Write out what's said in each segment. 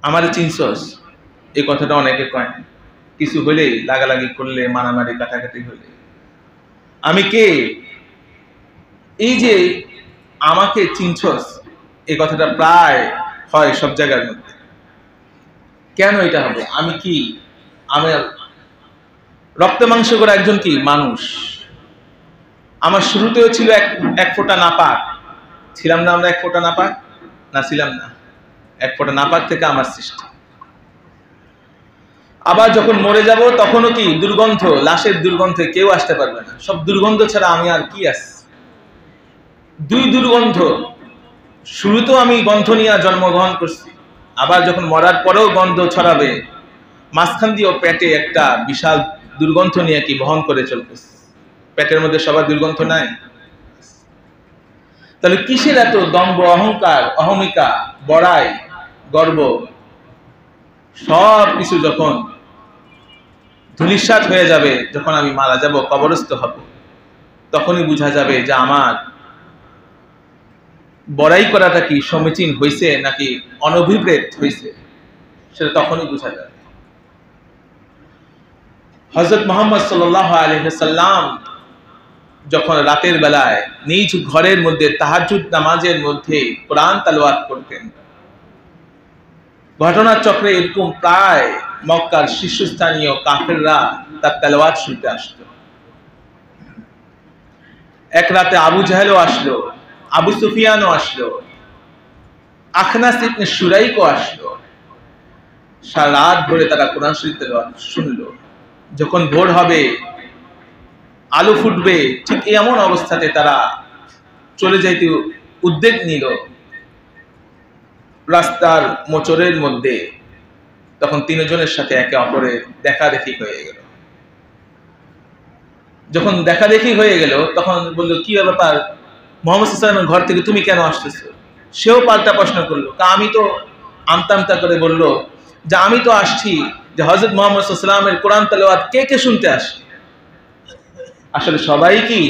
আমারে চিনছস, এই কথাটা অনেকে কয়। কিছু হলে লাগালাগি করলে, মারামারি কাটাকাটি হলে, আমি কে, এই যে আমাকে চিনছস, এই কথাটা প্রায় হয় সব জায়গার মধ্যে। কেন এটা হবে? আমি কি? আমার রক্ত মাংস করা একজন কি মানুষ। আমার শুরুতেও ছিল এক ফোঁটা নাপাক। ছিলাম না আমরা এক ফোঁটা নাপাক? না, ছিলাম না। এক ফোঁটা নাপাক থেকে আমার সৃষ্টি। আবার যখন মরে যাব তখনও কি দুর্গন্ধ, লাশের দুর্গন্ধে কেউ আসতে পারবে না। সব দুর্গন্ধ ছাড়া আমি আর কি আছি? দুই দুর্গন্ধ। শুরুতেও আমি গন্ধ নিয়ে জন্মগ্রহণ করছি, আবার যখন মরার পরেও গন্ধ ছড়াবে, মাঝখান দিয়েও পেটে একটা বিশাল দুর্গন্ধ নিয়ে কি বহন করে চলতেছে। পেটের মধ্যে সবার দুর্গন্ধ নাই? তাহলে কিসের এত দম্ভ, অহংকার, অহমিকা, বড়াই, গর্ব? সব কিছু যখন ধূলিসাৎ হয়ে যাবে, যখন আমি মারা যাব, কবরস্থ হব, তখনই বোঝা যাবে যে আমার বড়াই করাটা কি সমীচীন হয়েছে নাকি অনভিপ্রেত হয়েছে, সেটা তখনই বোঝা যাবে। হযরত মুহাম্মদ সাল্লাল্লাহু আলাইহি ওয়াসাল্লাম যখন রাতের বেলায় নিজ ঘরের মধ্যে তাহাজ্জুদ নামাজের মধ্যে কোরআন তেলাওয়াত করতেন, ঘটনার চক্রে এরকম প্রায় মক্কার শীর্ষস্থানীয় কাফেররা তার তেলাওয়াত শুনতে আসতো। এক রাতে আবু জাহেলও আসলো, আবু সুফিয়ানও আসলো, আখনাস ইবনে শুরাইকও আসলো। সারা রাত ধরে তারা কোরআন শরীফ তেলাওয়াত শুনলো। যখন ভোর হবে, আলো ফুটবে, ঠিক এমন অবস্থাতে তারা চলে যাইতে উদ্যোগ নিল রাস্তার মোচড়ের মধ্যে। তখন তিনজনের সাথে একে অপরের দেখা দেখি হয়ে গেল। যখন দেখা দেখি হয়ে গেল, তখন বললো, কি ব্যাপার, মুহাম্মদ সাল্লাল্লাহু আলাইহি ওয়াসাল্লামের ঘর থেকে তুমি কেন আসতেছো? সেও পাল্টা প্রশ্ন করলো, আমি তো আমতা আমতা করে বলল যে আমি তো আসছি যে হযরত মুহাম্মদ সাল্লাল্লাহু আলাইহি ওয়াসাল্লামের কোরআন তেলাওয়াত কে কে শুনতে আসে। আসলে সবাই কি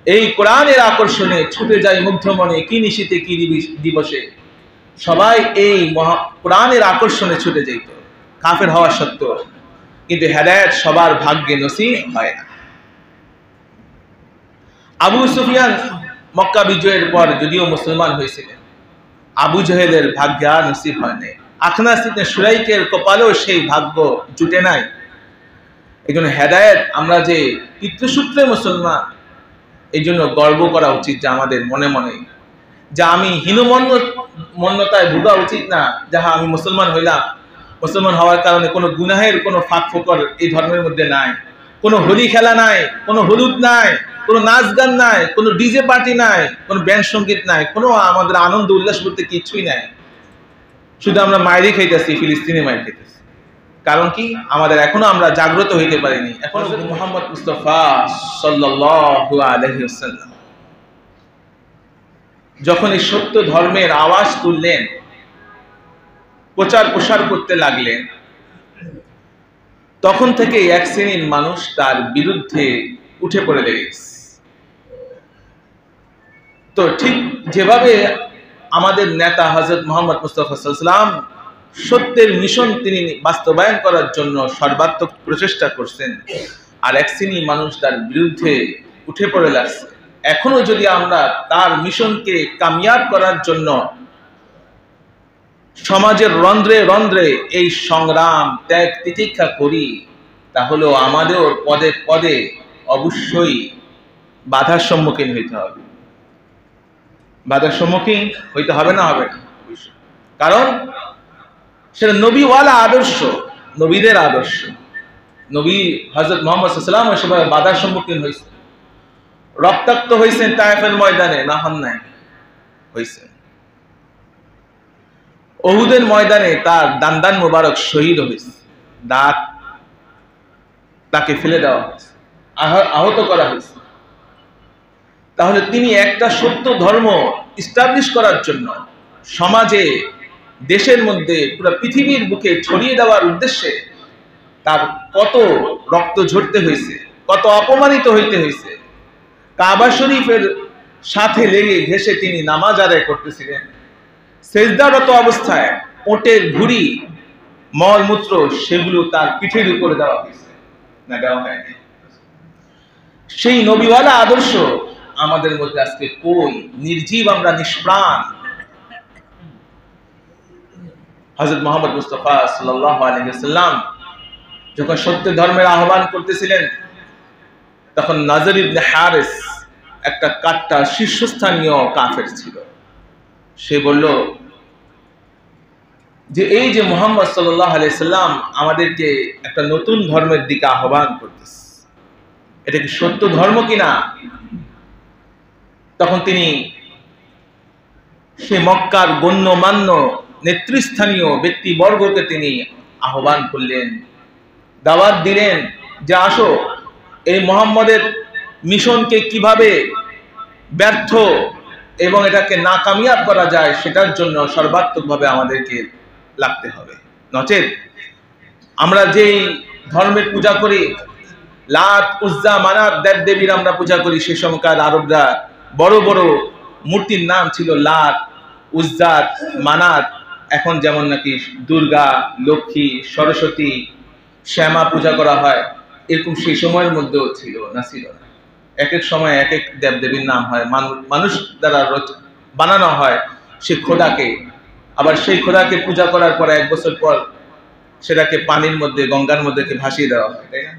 এই কোরআনের আকর্ষণে ছুটে যায় মুগ্ধ মনে, কি নিশীতে কি দিবসে। সবাই এই কোরআনের আকর্ষণে ছুটে যাইত, কাফের হওয়া সত্ত্বেও। কিন্তু হেদায়েত সবার ভাগ্যে নসিব হয় না। আবু সুফিয়ান মক্কা বিজয়ের পর যদিও মুসলমান হয়েছিলেন, আবু জাহেলের ভাগ্যে আর নসিব হয় নাই। আখনাস ইবনে শুরাইকের কপালেও সেই ভাগ্য জুটে নাই। এই জন্য হেদায়েত, আমরা যে পিতৃসূত্রে মুসলমান, এই জন্য গর্ব করা উচিত যে আমাদের মনে মনে, যা আমি হীনমন্যতায় ভোগা উচিত না, যাহা আমি মুসলমান হইলাম, মুসলমান হওয়ার কারণে কোনো গুনাহের কোনো ফাঁক ফোকর এই ধর্মের মধ্যে নাই, কোনো হোলি খেলা নাই, কোনো হলুদ নাই, কোনো নাচ গান নাই, কোনো ডিজে পার্টি নাই, কোনো ব্যান্ড সঙ্গীত নাই, কোনো আমাদের আনন্দ উল্লাস বলতে কিছুই নাই। শুধু আমরা মায়েরই খাইতেছি, ফিলিস্তিনি মায়ের খাইতেছি। কারণ কি? আমাদের এখনো আমরা জাগ্রত হইতে পারিনি। এখনো মুহাম্মদ মুস্তাফা সাল্লাল্লাহু আলাইহি ওয়াসাল্লাম যখন এই সত্য ধর্মের আওয়াজ তুললেন, প্রচার প্রসার করতে লাগলেন, তখন থেকে এক শ্রেণীর মানুষ তার বিরুদ্ধে উঠে পড়ে লেগেছে। তো ঠিক যেভাবে আমাদের নেতা হযরত মুহাম্মদ মুস্তাফা সাল্লাল্লাহু আলাইহি ওয়াসাল্লাম সত্যের মিশন তিনি বাস্তবায়ন করার জন্য সর্বাত্মক প্রচেষ্টা করছেন, আর এক শ্রেণীর মানুষ তার বিরুদ্ধে উঠে পড়ে লাগছে। এখনো যদি আমরা তার মিশনকে কামিয়াব করার জন্য সমাজের রন্ধ্রে রন্ধ্রে এই সংগ্রাম ত্যাগ তিতিক্ষা করি, তাহলেও আমাদেরও পদে পদে অবশ্যই বাধার সম্মুখীন হইতে হবে। বাধার সম্মুখীন হইতে হবে না? হবে না। কারণ সেটা নবীওয়ালা আদর্শ, নবীদের আদর্শ। নবী হযরত মুহাম্মদ সাল্লাল্লাহু আলাইহি ওয়াসাল্লাম বাধার সম্মুখীন হয়েছে, রক্তাক্ত হয়েছেন তায়েফের ময়দানে, না হন নাই? হয়েছে। উহুদের ময়দানে তার দান্দান মোবারক শহীদ হয়েছে, দাঁত তাকে ফেলে দেওয়া হয়েছে, আহত করা হয়েছে। তাহলে তিনি একটা সত্য ধর্ম ইস্টাবলিশ করার জন্য সমাজে, দেশের মধ্যে, পুরো পৃথিবীর বুকে ছড়িয়ে দেওয়ার উদ্দেশ্যে তার কত রক্ত ঝরতে হয়েছে, কত অপমানিত হইতে হয়েছে। কাবা শরীফের সাথে লেগে ঘেঁষে তিনি নামাজ আদায় করতেছিলেন, সেজদারত অবস্থায় ওটের ভুঁড়ি, মলমূত্র, সেগুলো তার পিঠের উপরে দেওয়া হয়েছে না, দেওয়া হয়নি। সেই নবীওয়ালা আদর্শ আমাদের মধ্যে আজকে কই? নির্জীব, আমরা নিষ্প্রাণ। হযরত মুহাম্মদ মুস্তাফা সাল্লাল্লাহু আলাইহি ওয়াসাল্লাম যখন সত্য ধর্মের আহ্বান করতেছিলেন, তখন নাজর ইবনে হারিস একটা কাট্টা শীর্ষস্থানীয় কাফের ছিল। সে বলল যে এই যে মুহাম্মদ সাল্লাল্লাহু আলাইহি সাল্লাম আমাদেরকে একটা নতুন ধর্মের দিকে আহ্বান করতেছে, এটা কি সত্য ধর্ম কিনা? তখন তিনি সে মক্কার গণ্যমান্য নেতৃস্থানীয় ব্যক্তিবর্গকে তিনি আহ্বান করলেন, দাওয়াত দিলেন যে আসো, এই মুহাম্মদের মিশনকে কিভাবে ব্যর্থ এবং এটাকে নাকামিয়াব করা যায় সেটার জন্য সর্বাত্মকভাবে আমাদেরকে লাগতে হবে। নচেত আমরা যেই ধর্মের পূজা করি, লাত, উজ্জা, মানাত দেবদেবীর আমরা পূজা করি, সে সময়কার আরবরা বড় বড় মূর্তির নাম ছিল লাত, উজ্জাত, মানাত। এখন যেমন নাকি দুর্গা, লক্ষ্মী, সরস্বতী, শ্যামা পূজা করা হয়, এরকম সেই সময়ের মধ্যেও ছিল না, ছিল না। এক এক সময় এক এক দেবদেবীর নাম হয়, মানুষ দ্বারা বানানো হয় সে খোদাকে। আবার সেই খোদাকে পূজা করার পর 1 বছর পর সেটাকে পানির মধ্যে, গঙ্গার মধ্যে ভাসিয়ে দেওয়া হয়, তাই না?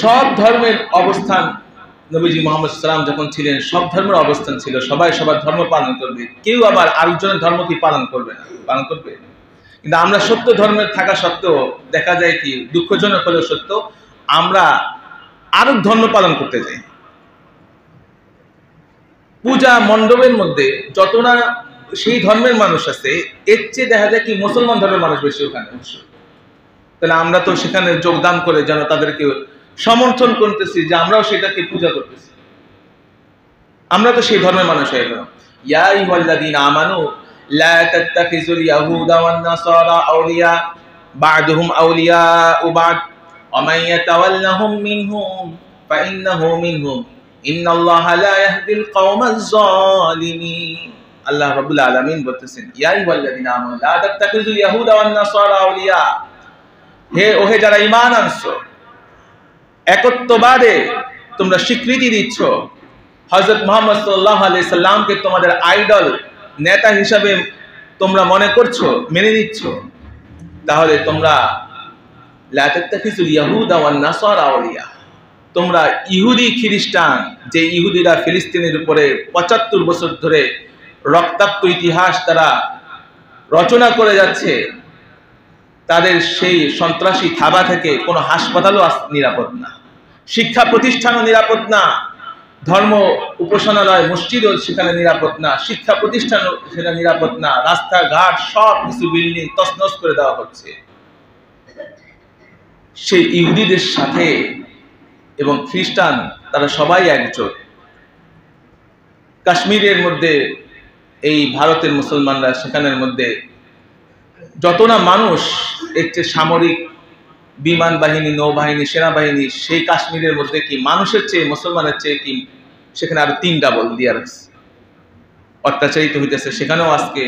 সব ধর্মের অবস্থান নবীজি মুহাম্মদ সাল্লাল্লাহু আলাইহি ওয়াসাল্লাম যখন ছিলেন, সব ধর্মের অবস্থান ছিল, সবাই সবার ধর্ম পালন করবে, কেউ আবার আরেকজনের ধর্ম কি পালন করবে না, পালন করবে। কিন্তু আমরা সত্য ধর্মের থাকা সত্ত্বেও দেখা যায় কি, দুঃখজনক হলেও সত্য, আমরা আরেক ধর্ম পালন করতে যাই। পূজা মণ্ডপের মধ্যে যত না সেই ধর্মের মানুষ আছে, এর চেয়ে দেখা যায় কি মুসলমান ধর্মের মানুষ বেশি ওখানে। তাহলে আমরা তো সেখানে যোগদান করে যেন তাদেরকে সমর্থন করতেছি যে আমরাও সেটাকে পূজা করতেছি। আমরা তো সেই ধর্মের মানুষ হয়ে গেলাম। ইয়া আইয়ুহাল্লাযীনা আমানু লা তাত্তাখিযুল ইয়াহুদা ওয়ান নাসারা আউলিয়া বা'দুহুম আউলিয়াউ বা'দ ওয়া মান ইয়াতাওয়াল্লাহুম মিনহুম ফাইন্নাহু মিনহুম ইন্নাল্লাহা লা ইয়াহদিল কওমাজ যালিমিন। আল্লাহ রাব্বুল আলামিন বলতেছেন, ইয়া আইয়ুহাল্লাযীনা আমানু লা তাত্তাখিযুল ইয়াহুদা ওয়ান নাসারা আউলিয়া, ওহে যারা ঈমান আনছো, একত্ববাদে তোমরা স্বীকৃতি দিচ্ছ, হযরত মুহাম্মদ সাল্লাল্লাহু আলাইহি সাল্লামকে তোমাদের আইডল, নেতা হিসাবে তোমরা মনে করছো, মেনে নিচ্ছ, তাহলে তোমরা লা তাত্তাখিযুল ইয়াহুদা ওয়ান নাসারা আউলিয়া, তোমরা ইহুদি খ্রিস্টান, যে ইহুদিরা ফিলিস্তিনের উপরে 75 বছর ধরে রক্তাক্ত ইতিহাস তারা রচনা করে যাচ্ছে, তাদের সেই সন্ত্রাসী থাবা থেকে কোনো হাসপাতালও নিরাপদ না, শিক্ষা প্রতিষ্ঠানও নিরাপদ না, ধর্ম উপাসনালয় মসজিদও সেখানে নিরাপদ না, শিক্ষা প্রতিষ্ঠানও সেটা নিরাপদ না, রাস্তাঘাট সব কিছু বিল্ডিং তছনছ করে দেওয়া হচ্ছে। সেই ইহুদিদের সাথে এবং খ্রিস্টান তারা সবাই একজোট। কাশ্মীরের মধ্যে এই ভারতের মুসলমানরা, সেখানের মধ্যে যত না মানুষ, এর চেয়ে সামরিক বিমান বাহিনী, নৌবাহিনী, সেনাবাহিনী, সেই কাশ্মীরের মধ্যে কি মানুষের চেয়ে, মুসলমানের চেয়ে কি সেখানে আরো 3 ডাবল দিয়ে রাখছে, অত্যাচারিত হইতেছে। সেখানেও আজকে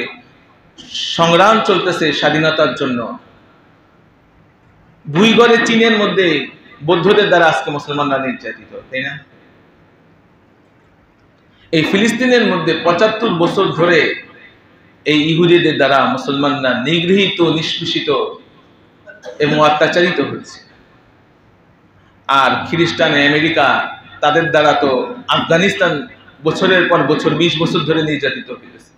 সংগ্রাম চলতেছে স্বাধীনতার জন্য। ভুইগড়ে চীনের মধ্যে বৌদ্ধদের দ্বারা আজকে মুসলমানরা নির্যাতিত, তাই না? এই ফিলিস্তিনের মধ্যে 75 বছর ধরে এই ইহুদিদের দ্বারা মুসলমানরা নিগৃহীত, নিষ্পেষিত এবং অত্যাচারিত হচ্ছে। আর খ্রিস্টান আমেরিকা, তাদের দ্বারা তো আফগানিস্তান বছরের পর বছর 20 বছর ধরে নির্যাতিত হয়েছে।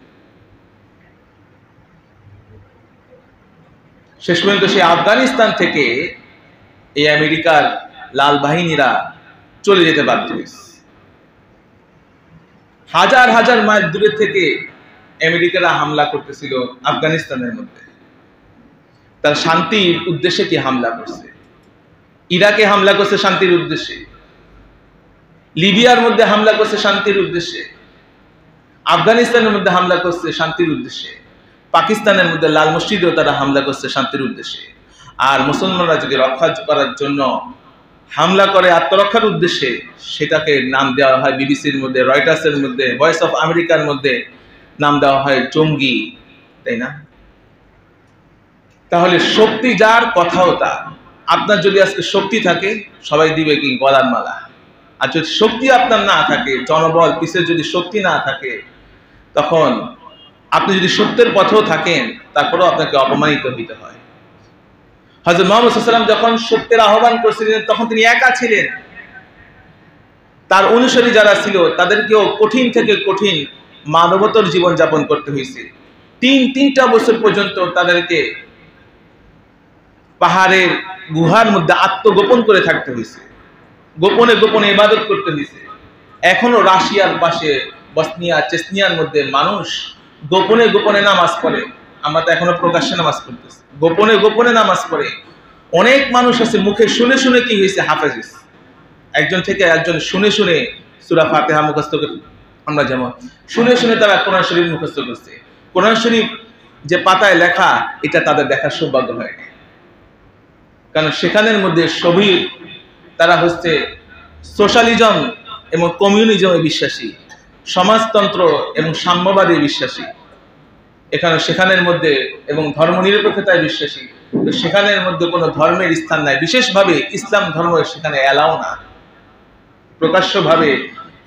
শেষ পর্যন্ত সেই আফগানিস্তান থেকে এই আমেরিকার লাল বাহিনীরা চলে যেতে বাধ্য হয়েছে। হাজার হাজার মাইল দূরে থেকে আমেরিকারা হামলা করতেছিল আফগানিস্তানের মধ্যে। তার শান্তির উদ্দেশ্যে কি হামলা করছে? ইরাকে হামলা করছে শান্তির উদ্দেশ্যে, লিবিয়ার মধ্যে হামলা করছে শান্তির উদ্দেশ্যে, আফগানিস্তানের মধ্যে হামলা করছে শান্তির উদ্দেশ্যে, পাকিস্তানের মধ্যে লাল মসজিদেও তারা হামলা করছে শান্তির উদ্দেশ্যে। আর মুসলমানরা যদি রক্ষা করার জন্য হামলা করে আত্মরক্ষার উদ্দেশ্যে, সেটাকে নাম দেওয়া হয় বিবিসির মধ্যে, রয়টার্সের মধ্যে, ভয়েস অফ আমেরিকার মধ্যে নাম দেওয়া হয় জঙ্গি তাই না? তাহলে শক্তি যার, কথাও তার। আপনার যদি আজকে শক্তি থাকে, সবাই দিবে কি গলার মালা। আর যদি শক্তি আপনার না থাকে, জনবল পিছে যদি শক্তি না থাকে, তখন আপনি যদি সত্যের পথেও থাকেন, তারপরেও আপনাকে অপমানিত হইতে হয়। হযরত মুহাম্মদ সাল্লাল্লাহু আলাইহি ওয়াসাল্লাম যখন সত্যের আহ্বান করছিলেন, তখন তিনি একা ছিলেন। তার অনুসারী যারা ছিল, তাদেরকেও কঠিন থেকে কঠিন মানবতর জীবন যাপন করতে হয়েছে। তিনটা বছর পর্যন্ত তাদেরকে পাহাড়ের গুহার মধ্যে আত্মগোপন করে থাকতে হয়েছে, গোপনে গোপনে ইবাদত করতে হয়েছে। এখনো রাশিয়ার পাশে বসনিয়া চেচনিয়ার মধ্যে মানুষ গোপনে গোপনে নামাজ পড়ে। আমরা তো এখনো প্রকাশ্যে নামাজ পড়তেছি, গোপনে গোপনে নামাজ পড়ে। অনেক মানুষ আছে মুখে শুনে শুনে কি হয়েছে হাফেজ, একজন থেকে একজন শুনে শুনে সূরা ফাতিহা মুখস্থ করে। আমরা যেমন শুনে শুনে তারা কোরআন শরীফ মুখস্থ করছে। কোরআন শরীফ যে পাতায় লেখা, এটা তাদের দেখার সৌভাগ্য হয়নি, কারণ সেখানের মধ্যে সবই তারা হচ্ছে সোশ্যালিজম এবং কমিউনিজমে বিশ্বাসী, সমাজতন্ত্র এবং সাম্যবাদী বিশ্বাসী। সেখানের মধ্যে এবং ধর্মনিরপেক্ষতায় বিশ্বাসী। তো সেখানের মধ্যে কোনো ধর্মের স্থান নাই, বিশেষভাবে ইসলাম ধর্ম সেখানে এলাও না। প্রকাশ্যভাবে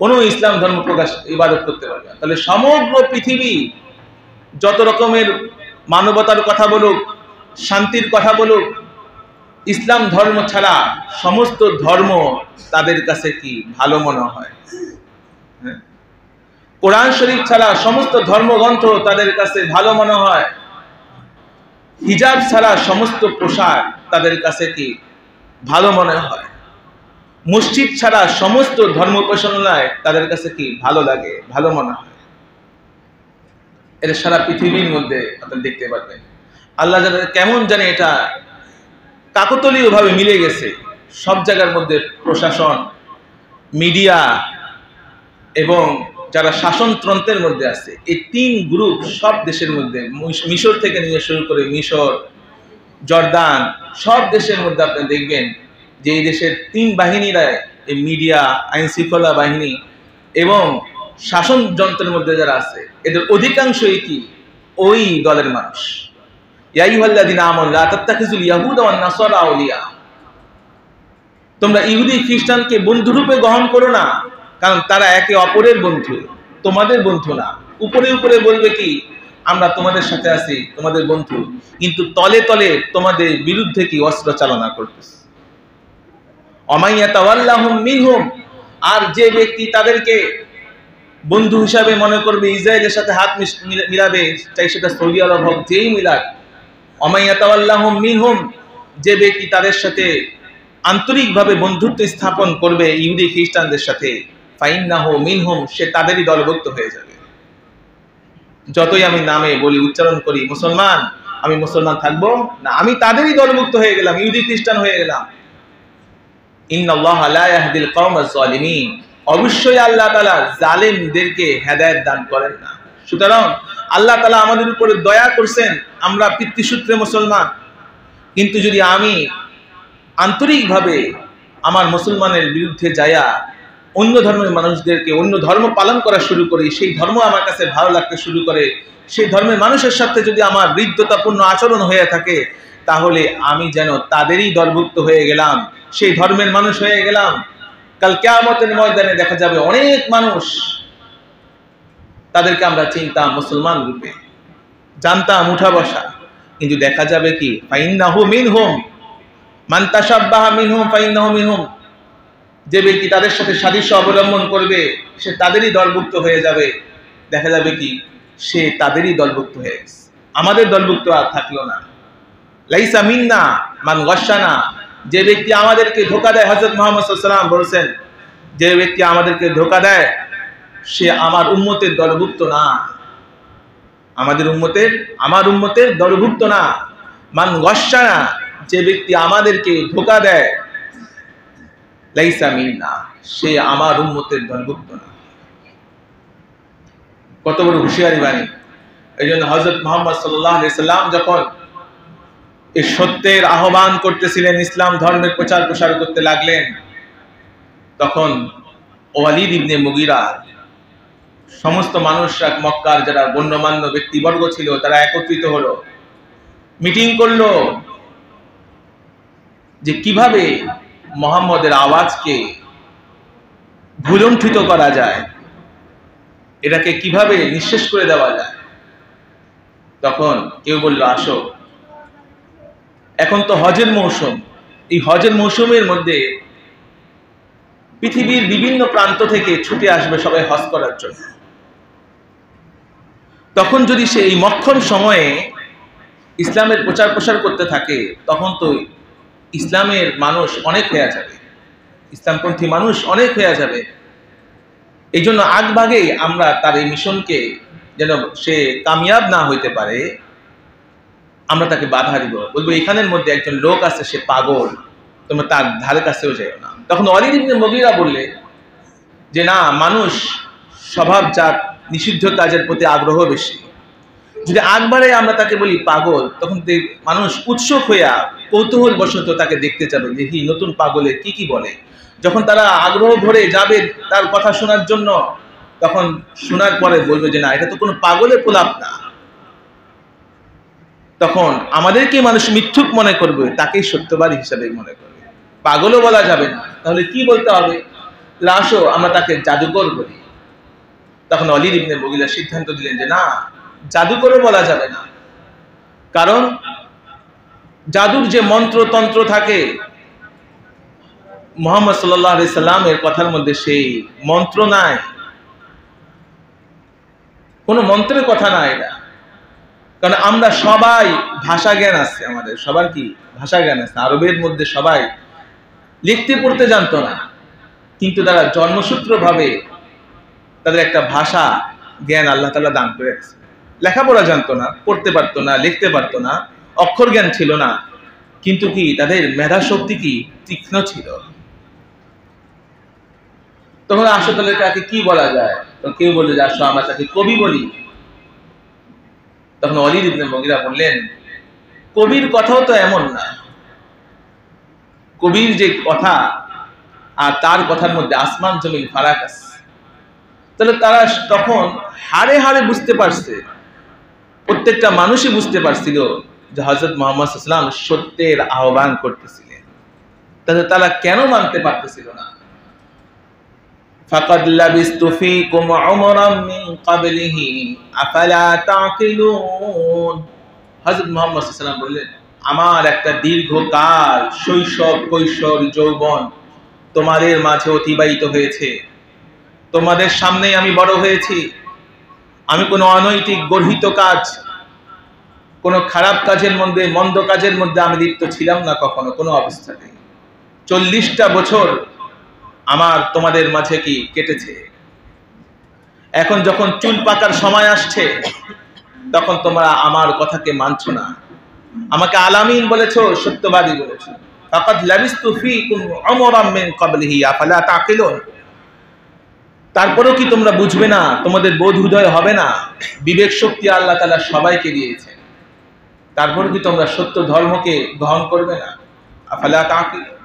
কোনো ইসলাম ধর্ম প্রকাশ ইবাদত করতে পারবে না। তাহলে সমগ্র পৃথিবী যত রকমের মানবতার কথা বলুক, শান্তির কথা বলুক, ইসলাম ধর্ম ছাড়া সমস্ত ধর্ম তাদের কাছে কি ভালো মনে হয়? কোরআন শরীফ ছাড়া সমস্ত ধর্মগ্রন্থ তাদের কাছে ভালো মনে হয়। হিজাব ছাড়া সমস্ত পোশাক তাদের কাছে কি ভালো মনে হয়। মসজিদ ছাড়া সমস্ত ধর্ম উপাসনায় তাদের কাছে কি ভালো লাগে, ভালো মনে হয়। এটা সারা পৃথিবীর মধ্যে আপনারা দেখতে পারবেন। আল্লাহ জানে কেমন জানে এটা কাকতালীয় ভাবে মিলে গেছে। সব জায়গার মধ্যে প্রশাসন, মিডিয়া এবং যারা শাসনতন্ত্রের মধ্যে আছে, এই তিন গ্রুপ সব দেশের মধ্যে, মিশর থেকে নিয়ে শুরু করে মিশর, জর্দান, সব দেশের মধ্যে আপনি দেখবেন যে এই দেশের তিন বাহিনীরা, এই মিডিয়া, আইন শৃঙ্খলা বাহিনী এবং শাসন যন্ত্রের মধ্যে যারা আছে, এদের অধিকাংশই কি ওই দলের মানুষ। ইয়া আইয়ুহাল্লাযীনা আমানু লা তাত্তাখিযুল ইয়াহুদা ওয়ান নাসারা আউলিয়া, তোমরা ইহুদি খ্রিস্টানকে বন্ধুরূপে গ্রহণ করো না, কারণ তারা একে অপরের বন্ধু, তোমাদের বন্ধু না। উপরে উপরে বলবে কি আমরা তোমাদের সাথে আছি, তোমাদের বন্ধু, কিন্তু তলে তলে তোমাদের বিরুদ্ধে কি অস্ত্র চালনা করতেছে। ওমাইয়া তাওয়াল্লাহুম মিনহুম, আর যে ব্যক্তি তাদেরকে বন্ধু হিসাবে মনে করবে, ইসরায়েলের সাথে হাত মিলাবে, চাই সেটা সৌদি আরব হোক, যেই মিলাক, ওমাইয়া তাওয়াল্লাহুম মিনহুম, যে ব্যক্তি তাদের সাথে আন্তরিকভাবে বন্ধুত্ব স্থাপন করবে ইহুদি খ্রিস্টানদের সাথে, ফাইন্নাহু মিনহুম, সে তাদেরই দলভুক্ত হয়ে যাবে। যতই আমি নামে বলি, উচ্চারণ করি মুসলমান, আমি মুসলমান থাকবো না, আমি তাদেরই দলভুক্ত হয়ে গেলাম, ইহুদি খ্রিস্টান হয়ে গেলাম। ইন্নাল্লাহা লা ইয়াহদিল কওমাজ যালিমিন, অবশ্যই আল্লাহ তাআলা জালেমদেরকে হেদায়েত দান করেন না। সুতরাং আল্লাহ তাআলা আমাদের উপরে দয়া করছেন, আমরা পিতৃসূত্রে মুসলমান, কিন্তু যদি আমি আন্তরিকভাবে আমার মুসলমানের বিরুদ্ধে যায়া অন্য ধর্মের মানুষদেরকে অন্য ধর্ম পালন করা শুরু করি, সেই ধর্ম আমার কাছে ভালো লাগতে শুরু করে, সেই ধর্মের মানুষের সাথে যদি আমার হৃদ্যতাপূর্ণ আচরণ হয়ে থাকে, তাহলে আমি যেন তাদেরই দলভুক্ত হয়ে গেলাম, সেই ধর্মের মানুষ হয়ে গেলাম। কাল কিয়ামতের ময়দানে দেখা যাবে অনেক মানুষ, তাদেরকে আমরা চিনতাম মুসলমান রূপে, জানতাম উঠা বসা, কিন্তু দেখা যাবে কি ফাইন্নাহু মিনহুম মান তাশাব্বাহা মিনহুম ফাইন্নাহু মিনহুম, যে ব্যক্তি তাদের সাথে সাদৃশ্য অবলম্বন করবে, সে তাদেরই দলভুক্ত হয়ে যাবে। দেখা যাবে কি সে তাদেরই দলভুক্ত হয়ে গেছে, আমাদের দলভুক্ত আর থাকলো না। লাইসা মিন্না মান গাশশানা, যে ব্যক্তি আমাদেরকে ধোঁকা দেয়, হযরত মুহাম্মদ সাল্লাল্লাহু আলাইহি ওয়াসাল্লাম বলেছেন, যে ব্যক্তি আমাদেরকে ধোঁকা দেয় সে আমার উম্মতের দলভুক্ত না, আমার উম্মতের দলভুক্ত না। মান গাশশানা, যে ব্যক্তি আমাদেরকে ধোঁকা দেয়, লাইসা মিন্না, সে আমার উম্মতের দলভুক্ত না। কত বড় হুঁশিয়ারি বাণী! এই জন্য হযরত মুহাম্মদ সাল্লাল্লাহু আলাইহি সাল্লাম যখন এই সত্যের আহ্বান করতেছিলেন, ইসলাম ধর্মের প্রচার প্রসার করতে লাগলেন, তখন ওয়ালিদ ইবনে মুগীরা সমস্ত মানুষরা, মক্কার যারা গণ্যমান্য ব্যক্তিবর্গ ছিল, তারা একত্রিত হলো, মিটিং করলো যে কিভাবে মুহাম্মদের আওয়াজকে ভুলুণ্ঠিত করা যায়, এটাকে কিভাবে নিঃশেষ করে দেওয়া যায়। তখন কেউ বলল, আসো, এখন তো হজের মৌসুম, এই হজের মৌসুমের মধ্যে পৃথিবীর বিভিন্ন প্রান্ত থেকে ছুটে আসবে সবাই হজ করার জন্য। তখন যদি সে এই মক্ষম সময়ে ইসলামের প্রচার প্রসার করতে থাকে, তখন তো ইসলামের মানুষ অনেক হয়ে যাবে, ইসলামপন্থী মানুষ অনেক হয়ে যাবে। এই জন্য আগভাগেই আমরা তার এই মিশনকে, যেন সে কামিয়াব না হইতে পারে, আমরা তাকে বাধা দিব, বলবো এখানের মধ্যে একজন লোক আছে, সে পাগল, তোমরা তার ধারে কাছেও যাও না। তখন ওয়ালিদ ইবনে মুগীরা বললে যে না, মানুষ স্বভাবজাত নিষিদ্ধ কাজের প্রতি আগ্রহ বেশি, যদি একবারে আমরা তাকে বলি পাগল, তখন মানুষ উৎসুক হইয়া কৌতূহল বশত তাকে দেখতে যাবে, দেখি নতুন পাগলের কি কি বলে। যখন তারা আগ্রহ ভরে যাবে তার কথা শোনার জন্য, তখন শোনার পরে বলবে যে না, এটা তো কোনো পাগলের প্রলাপ না। তখন আমাদেরকে মানুষ মিথ্যুক মনে করবে, তাকেই সত্যবাদী হিসাবে মনে করবে, পাগলও বলা যাবে না। তাহলে কি বলতে হবে? আসো আমরা তাকে জাদুকর বলি। তখন ওয়ালিদ ইবনে মুগীরা সিদ্ধান্ত দিলেন যে না, জাদুকরও বলা যাবে না, কারণ জাদুর যে মন্ত্রতন্ত্র থাকে, মুহাম্মদ সাল্লাল্লাহু আলাইহি সাল্লামের কথার মধ্যে সেই মন্ত্র নাই, কোনো মন্ত্রের কথা নাই এটা। কারণ আমরা সবাই ভাষা জ্ঞান আছে, আমাদের সবার কি ভাষা জ্ঞান আছে। আরবের মধ্যে সবাই লিখতে পড়তে জানতো না, কিন্তু তারা জন্মসূত্র ভাবে তাদের একটা ভাষা জ্ঞান আল্লাহ তাআলা দান করে গেছে। লেখাপড়া জানতো না, পড়তে পারতো না, লিখতে পারতো না, অক্ষর জ্ঞান ছিল না, কিন্তু কি তাদের মেধা শক্তি কি তীক্ষ্ণ ছিল। তখন আসো, তাহলে তাকে কি বলা যায়? তখন কেউ বললো যে আসো আমরা তাকে কবি বলি। তখন ওয়ালিদ ইবনে মুগীরা বললেন, কবির কথাও তো এমন না, কবির যে কথা আর তার কথার মধ্যে আসমান জমিন ফারাক আছে। তাহলে তারা তখন হাড়ে হাড়ে বুঝতে পারছে, প্রত্যেকটা মানুষই বুঝতে পারছিল যে হযরত মুহাম্মদ সাল্লাল্লাহু আলাইহি ওয়াসাল্লাম সত্যের আহ্বান করতেছিলেন। তাহলে তারা কেন মানতে পারতেছিল না? ফাকাদ লাবিস্তু ফীকুম উমরাম মিন ক্বাবলিহি আফালা তাকিলুন। হযরত মুহাম্মদ সাল্লাল্লাহু আলাইহি ওয়াসাল্লাম বললেন, আমার একটা দীর্ঘকাল শৈশব, কৈশোর, যৌবন তোমাদের মাঝে অতিবাহিত হয়েছে, তোমাদের সামনেই আমি বড় হয়েছি। আমি কোনো অনৈতিক গর্হিত কাজ, কোনো খারাপ কাজের মধ্যে, মন্দ কাজের মধ্যে আমি লিপ্ত ছিলাম না কখনো, কোনো অবস্থাতে। 40টা বছর আমার তোমাদের মাঝে কি কেটেছে। এখন যখন চুল পাকার সময় আসছে, তখন তোমরা আমার কথাকে মানছো না, আমাকে আলামিন বলেছো, সত্যবাদী বলেছো। ফাকাদ লাবিস্তু ফীকুম উমরাম মিন ক্বাবলিহি আফালা তাকিলুন। তারপরেও কি তোমরা বুঝবে না? তোমাদের বোধ উদয় হবে না? বিবেক শক্তি আল্লাহ তাআলা সবাইকে দিয়েছেন, তারপরে কি তোমরা সত্য ধর্মকে গ্রহণ করবে না? আফালা তাকিলুন।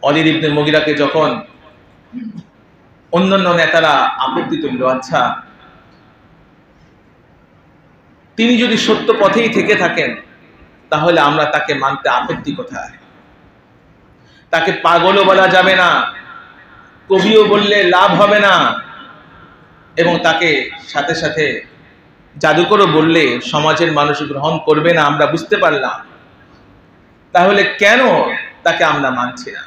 ওয়ালিদ ইবনে মুগীরাকে যখন অন্যান্য নেতারা আপত্তি তুলল, আচ্ছা তিনি যদি সত্য পথেই থেকে থাকেন, তাহলে আমরা তাকে মানতে আপত্তি কোথায়? তাকে পাগলও বলা যাবে না, কবিও বললে লাভ হবে না, এবং তাকে সাথে সাথে জাদুকরও বললে সমাজের মানুষ গ্রহণ করবে না, আমরা বুঝতে পারলাম। তাহলে কেন তাকে আমরা মানছি না?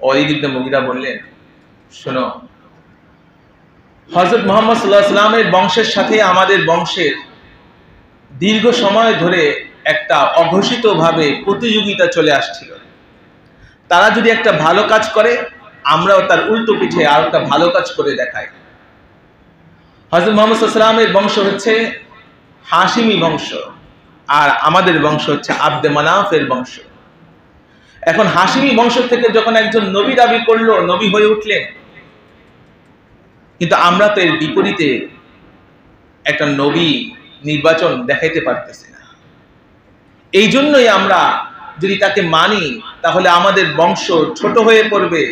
ওয়ালিদ ইবনে মুগীরা বললেন, শোনো, হযরত মুহাম্মদ সাল্লাল্লাহু আলাইহি ওয়াসাল্লামের বংশের সাথে আমাদের বংশের দীর্ঘ সময় ধরে একটা অঘোষিতভাবে প্রতিযোগিতা চলে আসছিল। তারা যদি একটা ভালো কাজ করে, আমরাও তার উল্টো পিঠে আর একটা ভালো কাজ করে দেখাই। হযরত মুহাম্মদ সাল্লাল্লাহু আলাইহি ওয়াসাল্লামের বংশ হচ্ছে হাশিমি বংশ, আর আমাদের বংশ হচ্ছে আব্দে মানাফের বংশ। এখন হাশিমি বংশ থেকে যখন একজন নবী দাবি করলো, নবী হয়ে উঠলেন, কিন্তু আমরা তো এর বিপরীতে একটা নবী নির্বাচন দেখাইতে পারতেছি না। এই জন্যই আমরা যদি তাকে মানি, তাহলে আমাদের বংশ ছোট হয়ে পড়বে,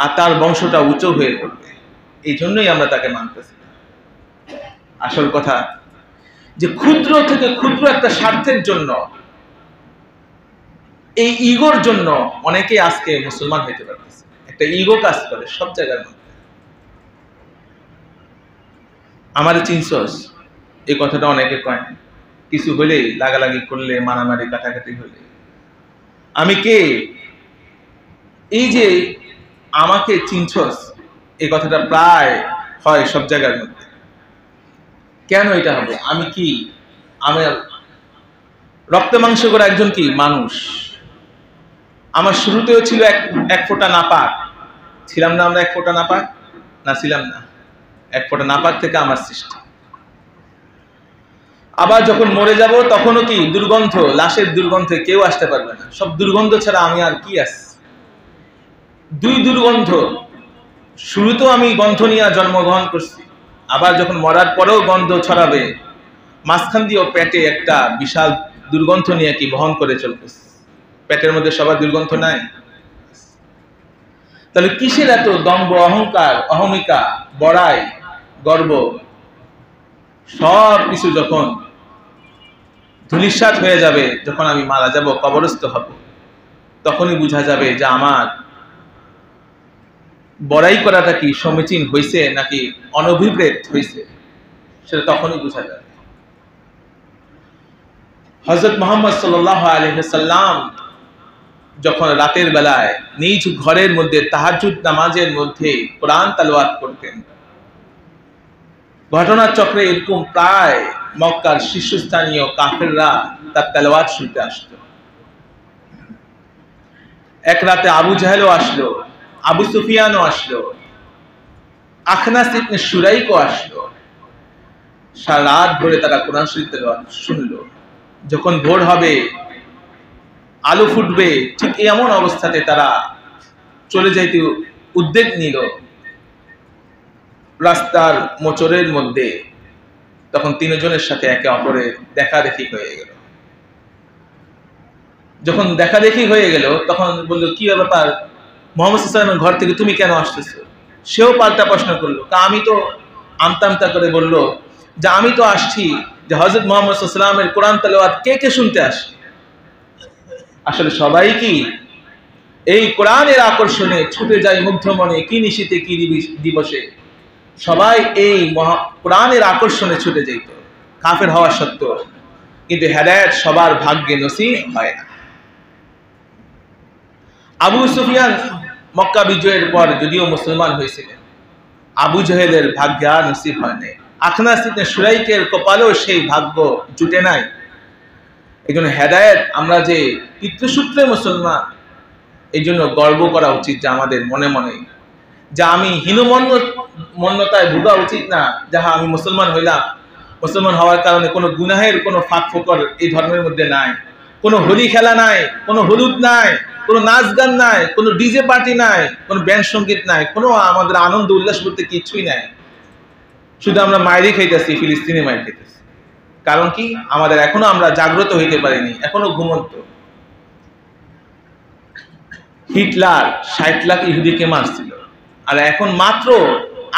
আর তার বংশটা উঁচু হয়ে পড়বে। এই জন্যই আমরা তাকে মানতেছি। আসল কথা যে ক্ষুদ্র থেকে ক্ষুদ্র একটা স্বার্থের জন্য, এই ইগোর জন্য অনেকে আজকে মুসলমান হইতে পারতেছে। একটা ইগো কাজ করে সব জায়গার মধ্যে। আমার চিনছস, এই কথাটা অনেকে কয়, কিছু হলে লাগালাগি করলে, মারামারি কাটাকাটি হলে আমি কে, এই যে আমাকে চিনছস, এই কথাটা প্রায় হয় সব জায়গার মধ্যে। কেন এটা হবে? আমি কি? আমার রক্ত মাংস করা একজন কি মানুষ। আমার শুরুতেও ছিল এক ফোঁটা নাপাক। ছিলাম না আমরা এক ফোঁটা নাপাক? না, ছিলাম না। এক ফোঁটা নাপাক থেকে আমার সৃষ্টি। আবার যখন মরে যাব তখনও কি দুর্গন্ধ, লাশের দুর্গন্ধে কেউ আসতে পারবে না। সব দুর্গন্ধ ছাড়া আমি আর কি আছি? দুই দুর্গন্ধ। শুরুতেও আমি গন্ধ নিয়ে জন্মগ্রহণ করছি, আবার যখন মরার পরেও গন্ধ ছড়াবে। মাঝখান দিয়েও পেটে একটা বিশাল দুর্গন্ধ নিয়ে কি বহন করে চলতেছে। পেটের মধ্যে সবার দুর্গন্ধ নাই? তাহলে কিসের এত দম্ভ, অহংকার, অহমিকা, বড়াই, গর্ব? সব কিছু যখন ধূলিসাৎ হয়ে যাবে, যখন আমি মারা যাব, কবরস্থ হব, তখনই বোঝা যাবে যে আমার বড়াই করাটা কি সমীচীন হয়েছে নাকি অনভিপ্রেত হয়েছে, সেটা তখনই বোঝা যাবে। হযরত মুহাম্মদ সাল্লাল্লাহু আলাইহি ওয়াসাল্লাম যখন রাতের বেলায় নিজ ঘরের মধ্যে তাহাজ্জুদ নামাজের মধ্যে কোরআন তেলাওয়াত করতেন, ঘটনার চক্রে এরকম প্রায় মক্কার শীর্ষস্থানীয় কাফেররা তার তেলাওয়াত শুনতে আসতো। এক রাতে আবু জাহেলও আসলো, আবু সুফিয়ানও আসলো, আখনাস ইবনে শুরাইকও আসলো। সারা রাত ধরে তারা কোরআন শরীফ তেলাওয়াত শুনলো। যখন ভোর হবে, আলো ফুটবে, ঠিক এমন অবস্থাতে তারা চলে যাইতে উদ্যোগ নিল রাস্তার মোচরের মধ্যে। তখন তিনজনের সাথে একে অপরের দেখা দেখি হয়ে গেল। যখন দেখা দেখি হয়ে গেল, তখন বললো, কি ব্যাপার, মুহাম্মদ সাল্লাল্লাহু আলাইহি ওয়াসাল্লামের ঘর থেকে তুমি কেন আসতেছো? সেও পাল্টা প্রশ্ন করলো, আমি তো আমতা আমতা করে বলল যে আমি তো আসছি যে হযরত মুহাম্মদ সাল্লাল্লাহু আলাইহি ওয়াসাল্লামের কোরআন তেলাওয়াত কে কে শুনতে আসে। আসলে সবাই কি এই কোরআনের আকর্ষণে ছুটে যায় মুগ্ধ মনে, কি নিশীতে কি দিবসে। সবাই এই কোরআনের আকর্ষণে ছুটে যেত, কাফের হওয়া সত্ত্বেও। কিন্তু হেদায়েত সবার ভাগ্যে নসিব হয় না। আবু সুফিয়ান মক্কা বিজয়ের পর যদিও মুসলমান হয়েছিলেন, আবু জাহেলের ভাগ্যে আর নসিব হয় নাই। আখনাস ইবনে শুরাইকের কপালেও সেই ভাগ্য জুটে নাই। এই জন্য হেদায়েত, আমরা যে পিতৃসূত্রে মুসলমান, এই জন্য গর্ব করা উচিত যে আমাদের মনে মনে, যা আমি হীনমন্যতায় ভোগা উচিত না। যাহা আমি মুসলমান হইলাম, মুসলমান হওয়ার কারণে কোনো গুনাহের কোনো ফাঁক ফোকর এই ধর্মের মধ্যে নাই, কোনো হোলি খেলা নাই, কোনো হলুদ নাই, কোনো নাচ গান নাই, কোনো ডিজে পার্টি নাই, কোনো ব্যান্ড সঙ্গীত নাই, কোনো আমাদের আনন্দ উল্লাস বলতে কিছুই নাই। শুধু আমরা মায়েরই খাইতেছি, ফিলিস্তিনি মায়ের খাইতেছি। কারণ কি? আমাদের এখনো আমরা জাগ্রত হইতে পারিনি, এখনো ঘুমন্ত। হিটলার 60 লাখ ইহুদিকে মারছিল, আর এখন মাত্র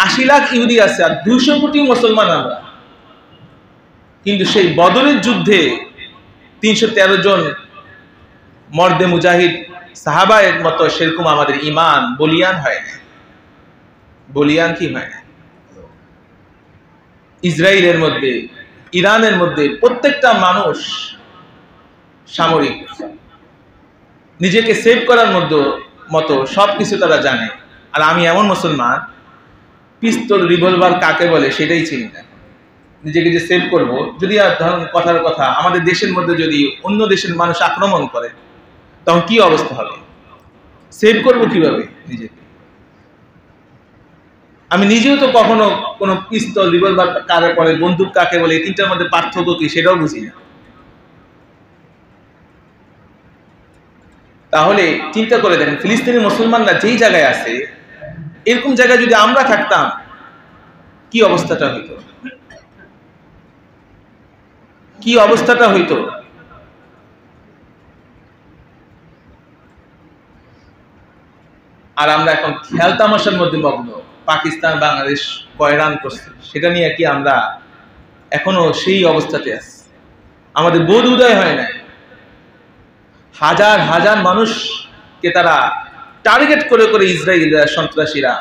80 লাখ ইহুদি আছে, আর 200 কোটি মুসলমান আমরা। কিন্তু সেই বদরের যুদ্ধে 313 জন মর্দে মুজাহিদ সাহাবায়ের মতো সেরকম আমাদের ঈমান বলিয়ান হয় না। বলিয়ান কি হয় না? ইসরায়েলের মধ্যে, ইরানের মধ্যে প্রত্যেকটা মানুষ সামরিক, নিজেকে সেভ করার মতো সবকিছু তারা জানে। আর আমি এমন মুসলমান, পিস্তল রিভলভার কাকে বলে সেটাই চিনি না। নিজেকে যে সেভ করব, যদি আর ধরুন কথার কথা আমাদের দেশের মধ্যে যদি অন্য দেশের মানুষ আক্রমণ করে, তখন কি অবস্থা হবে? সেভ করব কিভাবে নিজেকে? আমি নিজেও তো কখনো কোনো পিস্তল, রিভলভার কাকে বলে, বন্দুক কাকে বলে, এই তিনটার মধ্যে পার্থক্য কি সেটাও বুঝি না। তাহলে চিন্তা করে দেখেন, ফিলিস্তিনি মুসলমানরা যেই জায়গায় আছে, এরকম জায়গায় যদি আমরা থাকতাম, কি অবস্থাটা হইতো? কি অবস্থাটা হইতো? আর আমরা এখন খেয়াল তামাশার মধ্যে মগ্ন। পাকিস্তান বাংলাদেশ কয় রান করছে সেটা নিয়ে কি আমরা এখনো সেই অবস্থাতে আছি? আমাদের বোধ উদয় হয় নাই। হাজার হাজার মানুষকে তারা টার্গেট করে করে ইসরায়েলরা, সন্ত্রাসীরা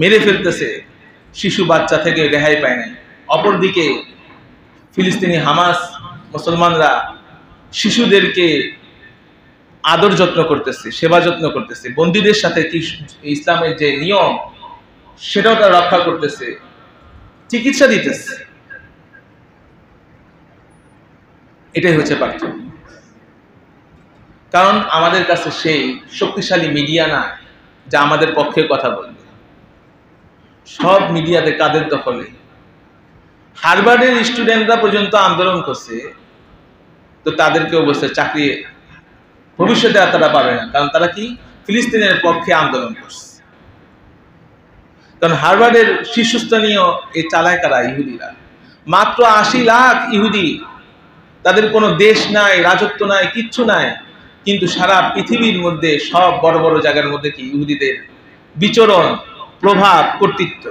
মেরে ফেলতেছে, শিশু বাচ্চা থেকে রেহাই পায় নাই। অপরদিকে ফিলিস্তিনি হামাস মুসলমানরা শিশুদেরকে আদর যত্ন করতেছে, সেবা যত্ন করতেছে, বন্দীদের সাথে কি ইসলামের যে নিয়ম সেটাও তারা রক্ষা করতেছে, চিকিৎসা দিতেছে। এটাই হচ্ছে পার্থক্য। কারণ আমাদের কাছে সেই শক্তিশালী মিডিয়া না যা আমাদের পক্ষে কথা বলবে। সব মিডিয়াতে কাদের দখলে। হার্ভার্ডের স্টুডেন্টরা পর্যন্ত আন্দোলন করছে, তো তাদেরকেও বলছে চাকরি ভবিষ্যতে আর তারা পাবে না, কারণ তারা কি ফিলিস্তিনের পক্ষে আন্দোলন করছে। কারণ হার্ভার্ডের শীর্ষস্থানীয় এই চালায় কারা? ইহুদিরা। মাত্র 80 লাখ ইহুদি, তাদের কোনো দেশ নাই, রাজত্ব নাই, কিচ্ছু নাই, কিন্তু সারা পৃথিবীর মধ্যে সব বড় বড় জায়গার মধ্যে কি ইহুদিদের বিচরণ, প্রভাব, কর্তৃত্ব।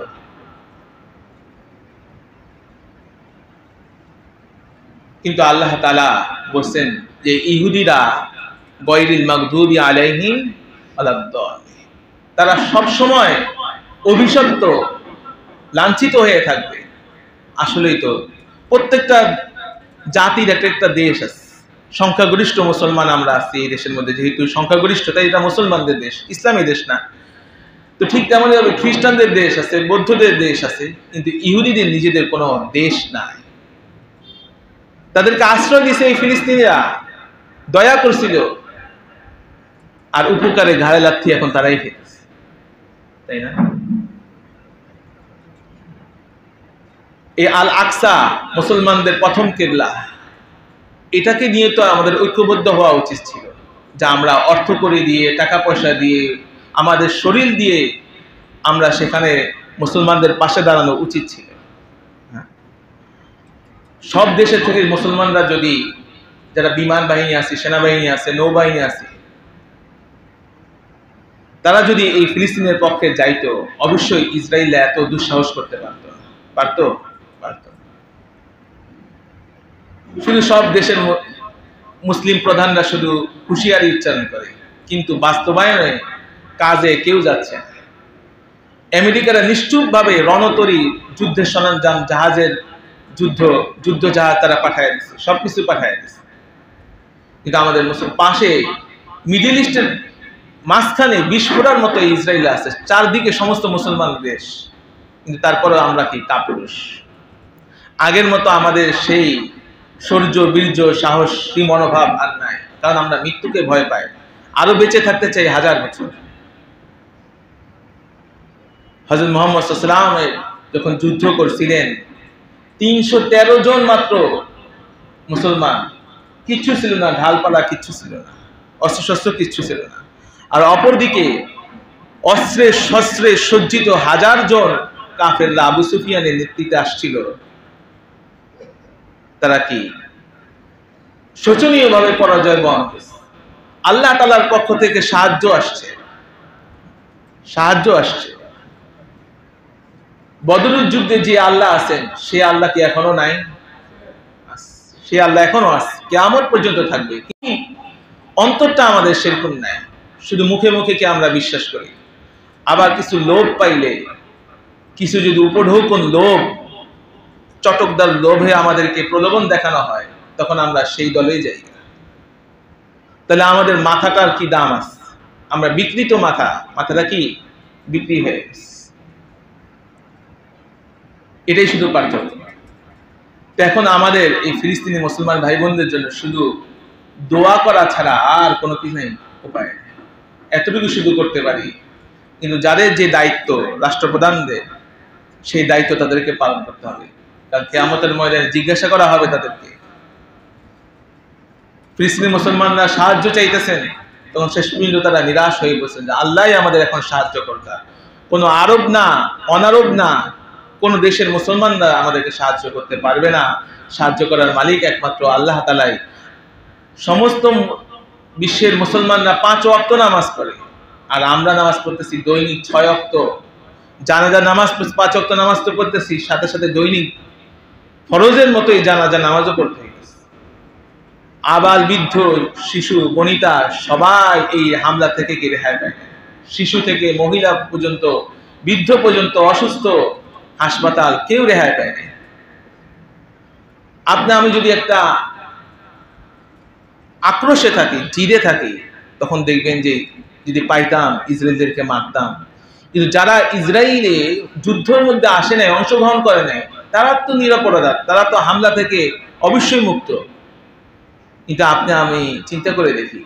কিন্তু আল্লাহ তাআলা বলছেন যে ইহুদিরা গায়রিল মাগদুবি আলাইহিম ওয়ালাদ-দাল্লিন, তারা সব সময় অভিশপ্ত, লাঞ্ছিত হয়ে থাকবে। আসলেই তো প্রত্যেকটা জাতির একটা দেশ আছে, সংখ্যাগরিষ্ঠ মুসলমান আমরা আছি এই দেশের মধ্যে, যেহেতু সংখ্যাগরিষ্ঠতা, এটা মুসলমানদের দেশ, ইসলামী দেশ না। তো ঠিক তেমনই ভাবে খ্রিস্টানদের দেশ আছে, বৌদ্ধদের দেশ আছে, কিন্তু ইহুদিদের নিজেদের কোনো দেশ নাই। তাদেরকে আশ্রয় দিয়েছে এই ফিলিস্তিনিরা, দয়া করছিল, আর উপকারে ঘাড়ে লাথি এখন তারাই খেয়েছে, তাই না? এই আল আকসা মুসলমানদের প্রথম কিবলা, এটাকে নিয়ে তো আমাদের ঐক্যবদ্ধ হওয়া উচিত ছিল, যা আমরা অর্থ করে দিয়ে, টাকা পয়সা দিয়ে, আমাদের শরীর দিয়ে আমরা সেখানে মুসলমানদের পাশে দাঁড়ানো উচিত ছিল। সব দেশের থেকে মুসলমানরা যদি, যারা বিমান বাহিনী আছে, সেনাবাহিনী আছে, নৌবাহিনী আছে, তারা যদি এই ফিলিস্তিনের পক্ষে যাইতো, অবশ্যই ইসরায়েল এত দুঃসাহস করতে পারতো। শুধু সব দেশের মুসলিম প্রধানরা শুধু হুঁশিয়ারি উচ্চারণ করে, কিন্তু বাস্তবায়নে কাজে কেউ যাচ্ছে না। আমেরিকারা নিশ্চুপভাবে রণতরী, যুদ্ধের সরঞ্জাম, জাহাজের যুদ্ধ জাহাজ তারা পাঠায় দিচ্ছে, সবকিছু পাঠায় দিচ্ছে। কিন্তু আমাদের পাশে মিডল ইস্টের মাঝখানে বিস্ফোরার মতো ইসরায়েল আছে, চারদিকে সমস্ত মুসলমান দেশ, কিন্তু তারপরেও আমরা কি কাপুরুষ? আগের মতো আমাদের সেই শৌর্য, বীর্য, সাহস, মনোভাব আর নাই, কারণ আমরা মৃত্যুকে ভয় পাই, আরো বেঁচে থাকতে চাই 1000 বছর। হযরত মুহাম্মদ সাল্লাল্লাহু আলাইহি ওয়াসাল্লাম যখন যুদ্ধ করছিলেন, 313 জন মাত্র মুসলমান, কিচ্ছু ছিল না, ঢালপালা কিচ্ছু ছিল না, অস্ত্রশস্ত্র কিচ্ছু ছিল না। আর অপরদিকে অস্ত্রে শস্ত্রে সজ্জিত 1000 জন কাফেররা আবু সুফিয়ানের নেতৃত্বে আসছিল। তারা কি শোচনীয়ভাবে পরাজয় বরণ করেছে। আল্লাহ তাআলার পক্ষ থেকে সাহায্য আসছে। বদরের যুদ্ধে যে আল্লাহ আছেন, সে আল্লাহ কি এখনো নাই? সে আল্লাহ এখনো আছে, কিয়ামত পর্যন্ত থাকবে। অন্তরটা আমাদের সেরকম নাই, শুধু মুখে মুখে কি আমরা বিশ্বাস করি। আবার কিছু লোভ পাইলে, কিছু যদি উপঢৌকন লোভ, চটকদার লোভে আমাদেরকে প্রলোভন দেখানো হয়, তখন আমরা সেই দলেই যাই। তাহলে আমাদের মাথাটার কি দাম আছে? আমরা বিকৃত মাথাটা কি বিক্রি হয়ে গেছে। এটাই শুধু পার্থক্য। এখন আমাদের এই ফিলিস্তিনি মুসলমান ভাই বোনদের জন্য শুধু দোয়া করা ছাড়া আর কোনো কিছু নেই, উপায় নেই। এতটুকু শুধু করতে পারি, কিন্তু যাদের যে দায়িত্ব রাষ্ট্রপ্রধানদের, সেই দায়িত্ব তাদেরকে পালন করতে হবে। কারণ কিয়ামতের ময়দানে জিজ্ঞাসা করা হবে তাদেরকে। ফিলিস্তিনি মুসলমানরা সাহায্য চাইতেছেন, তখন শেষ পর্যন্ত তারা নিরাশ হয়ে বলছেন যে আল্লাহই আমাদের এখন সাহায্য করবে, কোনো আরব না, অনারব না, কোন দেশের মুসলমানরা আমাদেরকে সাহায্য করতে পারবে না। সাহায্য করার মালিক একমাত্র আল্লাহ তাআলাই। সমস্ত বিশ্বের মুসলমানরা 5 ওয়াক্ত নামাজ পড়ে, আর আমরা নামাজ পড়তেছি দৈনিক 6 ওয়াক্ত, জানাজা নামাজ 5 ওয়াক্ত নামাজ তো পড়তেছি, সাথে সাথে দৈনিক ফরজের মতোই জানাজা নামাজও পড়তে হইতেছে। আবাল বৃদ্ধ শিশু বনিতা সবাই এই হামলা থেকে কি রেহাই পায়? শিশু থেকে মহিলা পর্যন্ত, বৃদ্ধ পর্যন্ত, অসুস্থ, হাসপাতাল, কেউ রেহাই পায় না। আপনি আমি যদি একটা আক্রোশে থাকি, জিদে থাকি, তখন দেখবেন যে যদি পাইতাম ইসরায়েলদেরকে মারতাম। কিন্তু যারা ইসরায়েলে যুদ্ধের মধ্যে আসে নাই, অংশগ্রহণ করে নাই, তারা তো নিরপরাধ, তারা তো হামলা থেকে অবশ্যই মুক্ত। কিন্তু আপনি আমি চিন্তা করে দেখি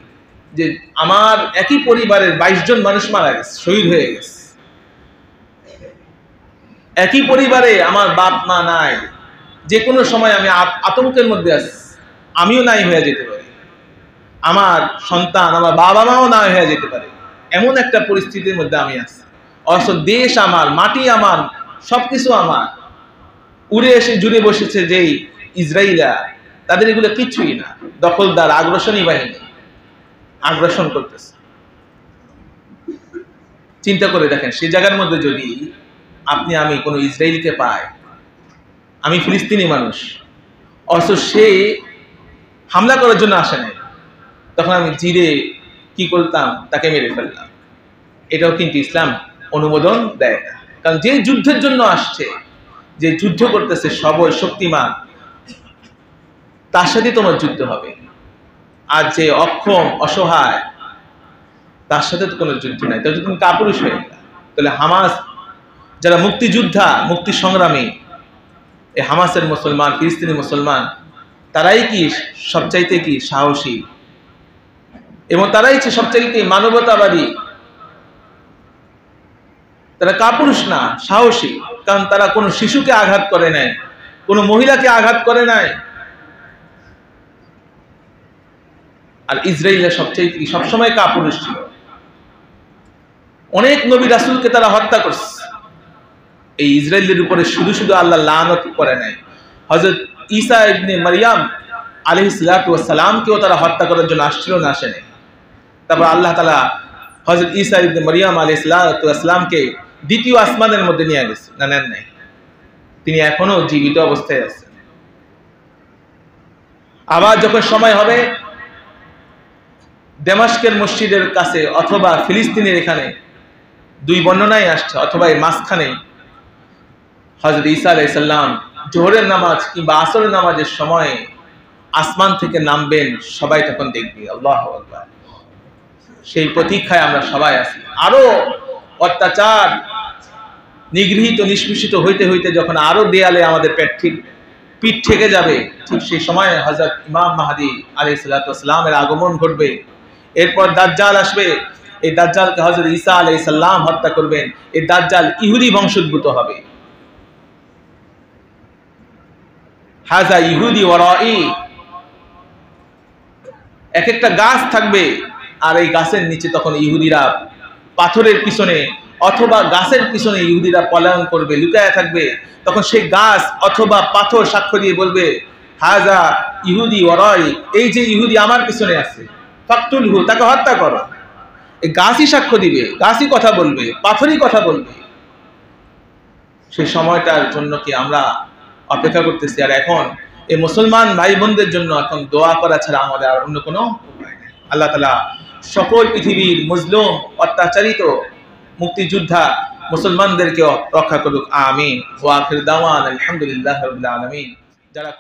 যে আমার একই পরিবারের 22 জন মানুষ মারা গেছে, শহীদ হয়ে গেছে। একই পরিবারে আমার বাপ মা নাই, যে কোনো সময় আমি আতঙ্কের মধ্যে আছি, আমিও নাই হয়ে যেতে পারি, আমার সন্তান, আমার বাবা মাও নাই হয়ে যেতে পারে, এমন একটা পরিস্থিতির মধ্যে আমি আছি। অথচ দেশ আমার, মাটি আমার, সবকিছু আমার। উড়ে এসে জুড়ে বসেছে যেই ইসরায়েলা, তাদের এগুলো কিছুই না, দখলদার আগ্রাসনী বাহিনী আগ্রাসন করতেছে। চিন্তা করে দেখেন, সেই জায়গার মধ্যে যদি আপনি আমি কোনো ইসরায়েলকে পাই, আমি ফিলিস্তিনি মানুষ, অথচ সে হামলা করার জন্য আসে নাই, তখন আমি জিরে কি করতাম, তাকে মেরে ফেললাম। এটাও কিন্তু ইসলাম অনুমোদন দেয় না। কারণ যে যুদ্ধের জন্য আসছে, যে যুদ্ধ করতেছে সবল শক্তিমান, তার সাথে তোমার যুদ্ধ হবে। আর যে অক্ষম অসহায়, তার সাথে তো কোনো যুদ্ধ নাই, তাহলে তুমি কাপুরুষ হয়ে গেলা। তাহলে হামাস যারা মুক্তিযোদ্ধা, মুক্তি সংগ্রামী, এই হামাসের মুসলমান, ফিলিস্তিনি মুসলমান, তারাই কি সবচাইতে কি সাহসী, এবং তারাই সবচাইতে মানবতাবাদী। তারা কাপুরুষ না, সাহসী, কারণ তারা কোনো শিশুকে আঘাত করে নাই, কোনো মহিলাকে আঘাত করে নাই। আর ইসরায়েলের সবচাইতে সবসময় কাপুরুষ ছিল। অনেক নবী রাসূলকে তারা হত্যা করছে। এই ইসরায়েলের উপরে শুধু শুধু আল্লাহ লানত করে নাই, হযরত ঈসা ইবনে মারইয়াম আলাইহিস সালাতু ওয়াস সালামকেও তারা হত্যা করার জন্য আসছিল না, আসে নাই। তারপর আল্লাহ তাআলা হযরত ঈসা ইবনে মারইয়াম আলাইহিস সালাতু ওয়াস সালামকে দ্বিতীয় আসমানের মধ্যে নিয়ে গেছে, না নেন নাই, তিনি এখনো জীবিত অবস্থায় আছেন। আবার যখন সময় হবে, দামেস্কের মসজিদের কাছে অথবা ফিলিস্তিনের এখানে, দুই বর্ণনায় আসছে, অথবা এর মাঝখানে হযরত ঈসা আলাইহিস সালাম জোহরের নামাজ কিংবা আসরের নামাজের সময় আসমান থেকে নামবেন, সবাই তখন দেখবে। আল্লাহু আকবার। সেই প্রতীক্ষায় আমরা সবাই আছি। আরো অত্যাচার, নিগৃহীত, নিষ্পেষিত হইতে হইতে যখন আরো দেয়ালে আমাদের পিঠ ঠেকে যাবে, ঠিক সেই সময় হযরত ইমাম মাহদী আলাইহিস সালাতু ওয়াস সালামের আগমন ঘটবে। এরপর দাজ্জাল আসবে, এই দাজ্জালকে হযরত ঈসা আলাইহিস সালাম হত্যা করবেন। এই দাজ্জাল ইহুদি বংশোদ্ভূত হবে। হাযা ইহুদি ওয়ারাই, এক একটা গাছ থাকবে, আর এই গাছের নিচে তখন ইহুদিরা পাথরের পিছনে অথবা গাছের পিছনে ইহুদিরা পলায়ন করবে, লুকায়া থাকবে। তখন সেই গাছ অথবা পাথর সাক্ষ্য দিয়ে বলবে, হাযা ইহুদি ওয়ারাই, এই যে ইহুদি আমার পিছনে আছে, ফাকতুলহু, তাকে হত্যা করো। এই গাছই সাক্ষ্য দিবে, গাছই কথা বলবে, পাথরই কথা বলবে। সেই সময়টার জন্য কি আমরা অপেক্ষা করতেছি? আর এখন এই মুসলমান ভাই বোনদের জন্য এখন দোয়া করা ছাড়া আমাদের আর অন্য কোনো উপায় নেই। আল্লাহ তাআলা সকল পৃথিবীর মজলুম, অত্যাচারিত মুক্তিযোদ্ধা মুসলমানদেরকে রক্ষা করুক, আমিন। ওয়া আখির দাওয়ানা আলহামদুলিল্লাহি রাব্বিল আলামিন। যারা